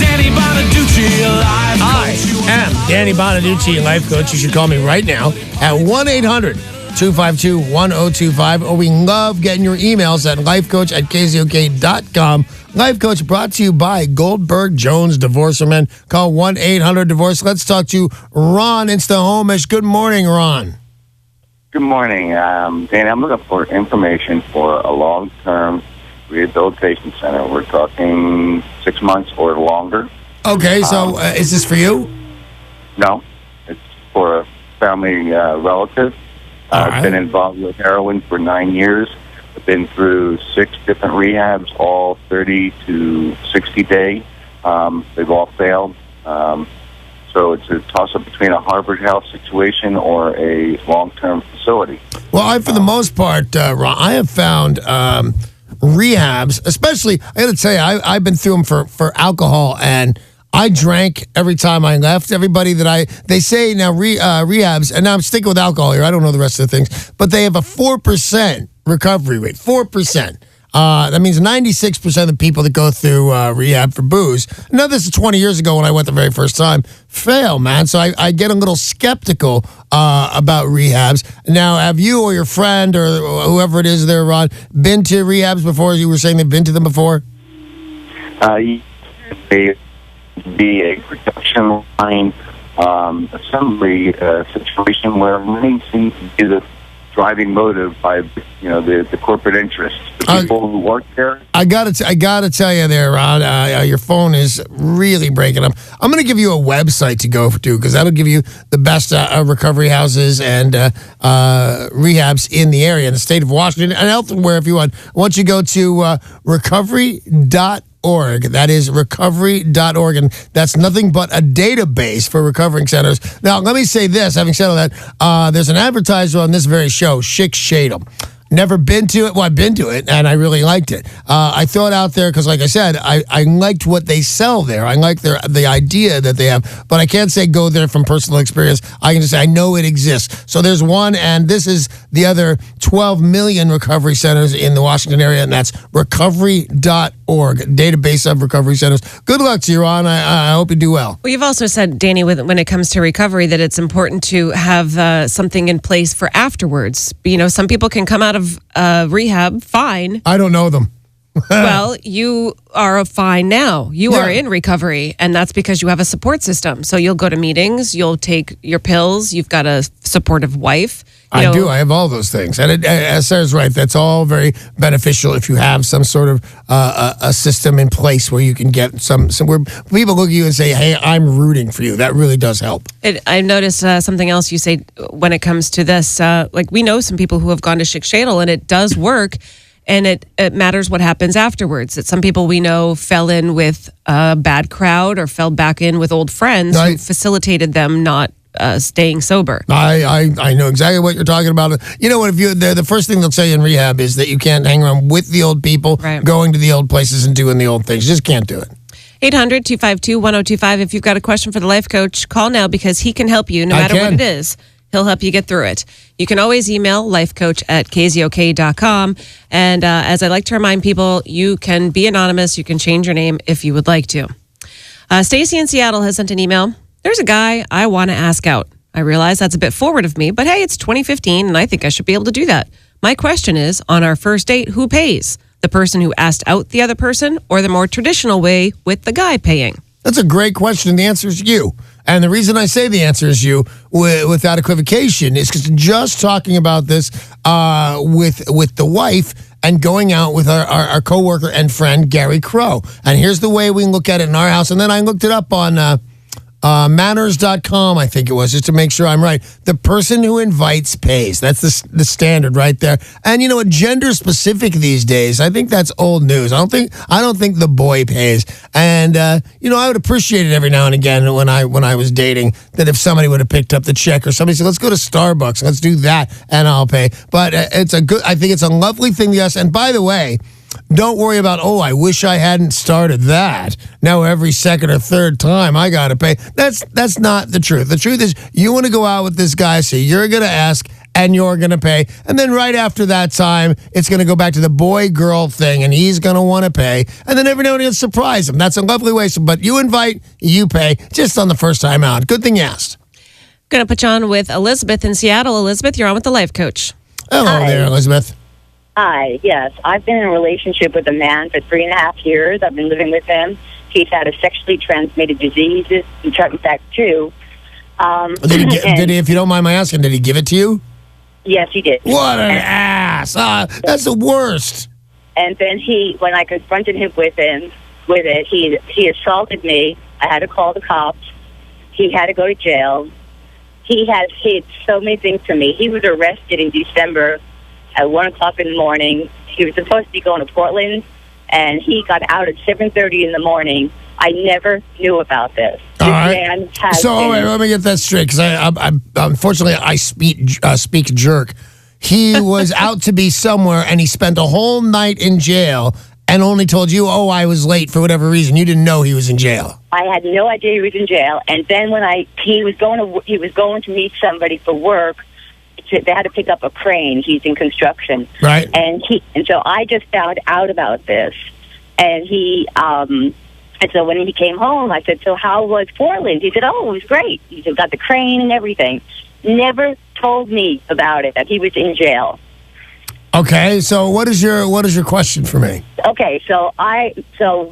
Danny Bonaduce, life coach. I am Danny Bonaduce, life coach. You should call me right now at 1-800-252-1025, or we love getting your emails at lifecoach@KZOK.com. Life Coach brought to you by Goldberg Jones Divorcemen. Call 1-800-DIVORCE. Let's talk to Ron in Snohomish. Good morning, Ron. Good morning. Danny, I'm looking for information for a long-term rehabilitation center. We're talking 6 months or longer. Okay, so is this for you? No, it's for a family relative. I've been involved with heroin for 9 years. I've been through 6 different rehabs, all 30 to 60 day. They've all failed. So it's a toss-up between a Harvard Health situation or a long-term facility. Well, for the most part, Ron, I have found rehabs, especially, I got to tell you, I've been through them for alcohol, and I drank every time I left. Everybody they say now rehabs, and now I'm sticking with alcohol here. I don't know the rest of the things, but they have a 4% recovery rate. 4%. That means 96% of the people that go through rehab for booze, now this is 20 years ago when I went the very first time, fail, man. So I get a little skeptical about rehabs. Now, have you or your friend or whoever it is there, Ron, been to rehabs before? You were saying they've been to them before? They be a production line assembly situation where money seems to be the driving motive by the corporate interests. The people who work there. I gotta tell you there, Ron. Your phone is really breaking up. I'm gonna give you a website to go to because that'll give you the best recovery houses and rehabs in the area in the state of Washington and elsewhere if you want. Once you go to recovery.org. That is recovery.org, and that's nothing but a database for recovering centers. Now, let me say this, having said all that, there's an advertiser on this very show, Schick Shadle. Never been to it. Well, I've been to it, and I really liked it. I threw it out there because, like I said, I liked what they sell there. I like the idea that they have, but I can't say go there from personal experience. I can just say I know it exists. So there's one, and this is the other 12 million recovery centers in the Washington area, and that's recovery.org, database of recovery centers. Good luck to you, Ron. I hope you do well. Well, you've also said, Danny, when it comes to recovery, that it's important to have something in place for afterwards. Some people can come out of rehab fine. I don't know them. Well, you are fine now. You are in recovery, and that's because you have a support system. So you'll go to meetings, you'll take your pills, you've got a supportive wife. I do. I have all those things. And as Sarah's right, that's all very beneficial if you have some sort of a system in place where you can get some where people look at you and say, hey, I'm rooting for you. That really does help. I noticed something else you say when it comes to this. Like we know some people who have gone to Schick Shadle, and it does work. And it matters what happens afterwards. That some people we know fell in with a bad crowd or fell back in with old friends who facilitated them not staying sober. I know exactly what you're talking about. You know what? The first thing they'll say in rehab is that you can't hang around with the old people, going to the old places and doing the old things. You just can't do it. 800-252-1025. If you've got a question for the life coach, call now because he can help you no matter what it is. He'll help you get through it. You can always email lifecoach@KZOK.com. And as I like to remind people, you can be anonymous. You can change your name if you would like to. Stacy in Seattle has sent an email. There's a guy I want to ask out. I realize that's a bit forward of me, but hey, it's 2015, and I think I should be able to do that. My question is, on our first date, who pays? The person who asked out the other person, or the more traditional way with the guy paying? That's a great question. The answer is you. And the reason I say the answer is you without equivocation is because just talking about this with the wife and going out with our coworker and friend, Gary Crow. And here's the way we look at it in our house. And then I looked it up on manners.com, I think it was, just to make sure I'm right. The person who invites pays. That's the standard right there. And you know what? Gender specific these days, I think that's old news. I don't think the boy pays. And I would appreciate it every now and again when I was dating that if somebody would have picked up the check or somebody said, let's go to Starbucks, let's do that, and I'll pay. But I think it's a lovely thing, yes. And by the way, don't worry about, I wish I hadn't started that. Now every second or third time I got to pay. That's not the truth. The truth is you want to go out with this guy, so you're going to ask, and you're going to pay. And then right after that time, it's going to go back to the boy-girl thing, and he's going to want to pay. And then every now and then surprise him. That's a lovely way. But you invite, you pay, just on the first time out. Good thing you asked. Going to put you on with Elizabeth in Seattle. Elizabeth, you're on with the life coach. Hello there, Elizabeth. Hi, yes. I've been in a relationship with a man for 3.5 years. I've been living with him. He's had a sexually transmitted disease, in fact, 2. Did he, if you don't mind my asking, did he give it to you? Yes, he did. What an ass. That's the worst. And then when I confronted him with it, he assaulted me. I had to call the cops. He had to go to jail. He hid so many things from me. He was arrested in December at 1 o'clock in the morning. He was supposed to be going to Portland, and he got out at 7:30 in the morning. I never knew about this. All right. Wait, let me get that straight, because I unfortunately I speak jerk. He was out to be somewhere, and he spent a whole night in jail, and only told you, "Oh, I was late for whatever reason." You didn't know he was in jail. I had no idea he was in jail. And then when he was going to meet somebody for work. They had to pick up a crane. He's in construction, right? And so I just found out about this, and so when he came home, I said, "So how was Portland?" He said, "Oh, it was great. He said, got the crane and everything." Never told me about it, that he was in jail. Okay, so what is your question for me? Okay, so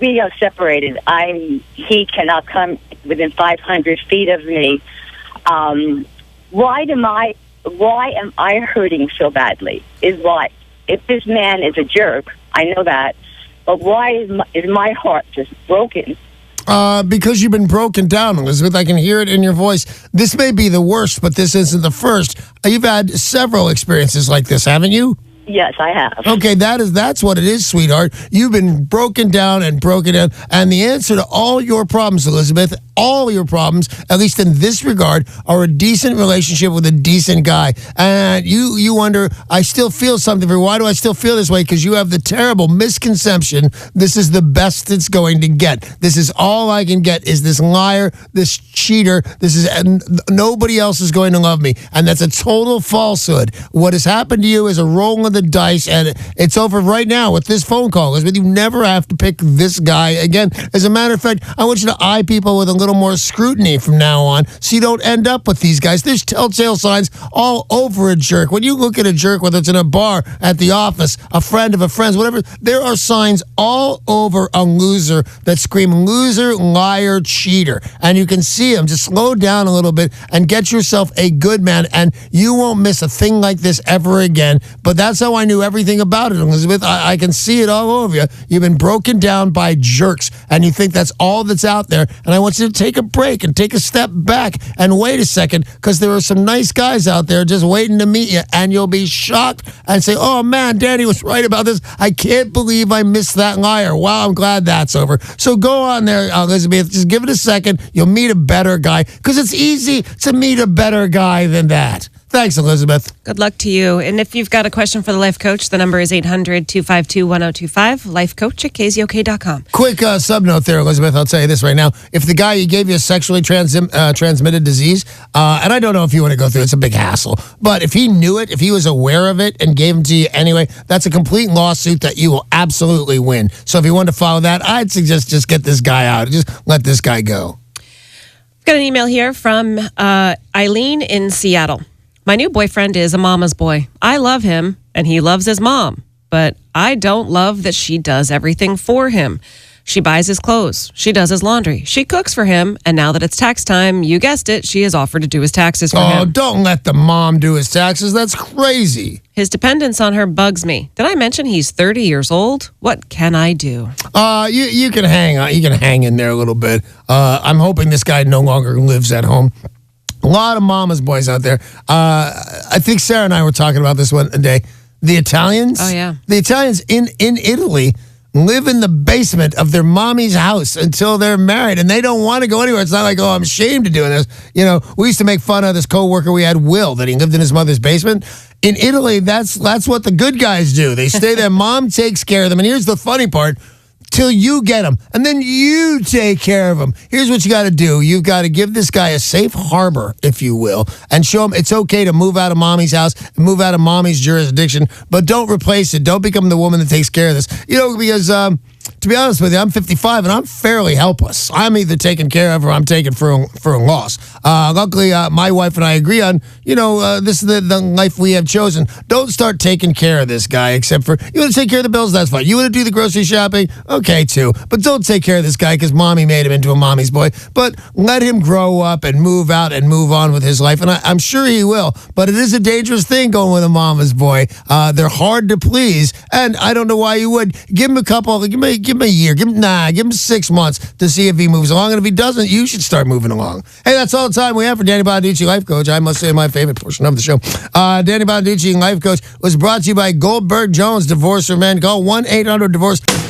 we are separated. He cannot come within 500 feet of me. Why am I hurting so badly? If this man is a jerk, I know that, but why is my heart just broken? Because you've been broken down, Elizabeth. I can hear it in your voice. This may be the worst, but this isn't the first. You've had several experiences like this, haven't you? Yes, I have. Okay, that's what it is, sweetheart. You've been broken down, and the answer to all your problems, Elizabeth, all your problems, at least in this regard, are a decent relationship with a decent guy. And you wonder, I still feel something for you. Why do I still feel this way? Because you have the terrible misconception this is the best it's going to get. This is all I can get is this liar, this cheater. Nobody else is going to love me. And that's a total falsehood. What has happened to you is a roll of the dice, and it's over right now with this phone call. Elizabeth, you never have to pick this guy again. As a matter of fact, I want you to eye people with a little more scrutiny from now on, so you don't end up with these guys. There's telltale signs all over a jerk. When you look at a jerk, whether it's in a bar, at the office, a friend of a friend's, whatever, there are signs all over a loser that scream loser, liar, cheater. And you can see them. Just slow down a little bit and get yourself a good man, and you won't miss a thing like this ever again. But that's how I knew everything about it, Elizabeth. I can see it all over you. You've been broken down by jerks, and you think that's all that's out there. And I want you to take a break and take a step back and wait a second, because there are some nice guys out there just waiting to meet you, and you'll be shocked and say, "Oh man, Danny was right about this. I can't believe I missed that liar. Wow, I'm glad that's over." So go on there, Elizabeth. Just give it a second. You'll meet a better guy, because it's easy to meet a better guy than that. Thanks, Elizabeth. Good luck to you. And if you've got a question for the life coach, the number is 800-252-1025, lifecoach@KZOK.com. Quick sub note there, Elizabeth. I'll tell you this right now. If the guy you gave you a sexually transmitted disease, and I don't know if you want to go through, it's a big hassle, but if he knew it, if he was aware of it and gave them to you anyway, that's a complete lawsuit that you will absolutely win. So if you want to follow that, I'd suggest just get this guy out. Just let this guy go. Got an email here from Eileen in Seattle. My new boyfriend is a mama's boy. I love him, and he loves his mom. But I don't love that she does everything for him. She buys his clothes. She does his laundry. She cooks for him. And now that it's tax time, you guessed it, she has offered to do his taxes for him. Oh, don't let the mom do his taxes. That's crazy. His dependence on her bugs me. Did I mention he's 30 years old? What can I do? You can hang on. You can hang in there a little bit. I'm hoping this guy no longer lives at home. A lot of mama's boys out there. I think Sarah and I were talking about this one day. The Italians. Oh, yeah. The Italians in Italy live in the basement of their mommy's house until they're married, and they don't want to go anywhere. It's not like, oh, I'm ashamed of doing this. You know, we used to make fun of this coworker we had, Will, that he lived in his mother's basement. In Italy, that's what the good guys do. They stay there. Mom takes care of them. And here's the funny part. till you get him, and then you take care of him. Here's what you got to do. You've got to give this guy a safe harbor, if you will, and show him it's okay to move out of mommy's house, and move out of mommy's jurisdiction, but don't replace it. Don't become the woman that takes care of this. Because to be honest with you, I'm 55 and I'm fairly helpless. I'm either taken care of or I'm taken for a loss. Luckily, my wife and I agree on, this is the life we have chosen. Don't start taking care of this guy, except for you want to take care of the bills, that's fine. You want to do the grocery shopping, okay, too. But don't take care of this guy because mommy made him into a mommy's boy. But let him grow up and move out and move on with his life. And I'm sure he will. But it is a dangerous thing going with a mama's boy. They're hard to please. And I don't know why you would. Give him a couple, give him a year. Give him 6 months to see if he moves along. And if he doesn't, you should start moving along. Hey, that's all the time we have for Danny Bonaduce, Life Coach. I must say my favorite portion of the show. Danny Bonaduce, Life Coach, was brought to you by Goldberg Jones, Divorce for Men. Call 1-800-DIVORCE.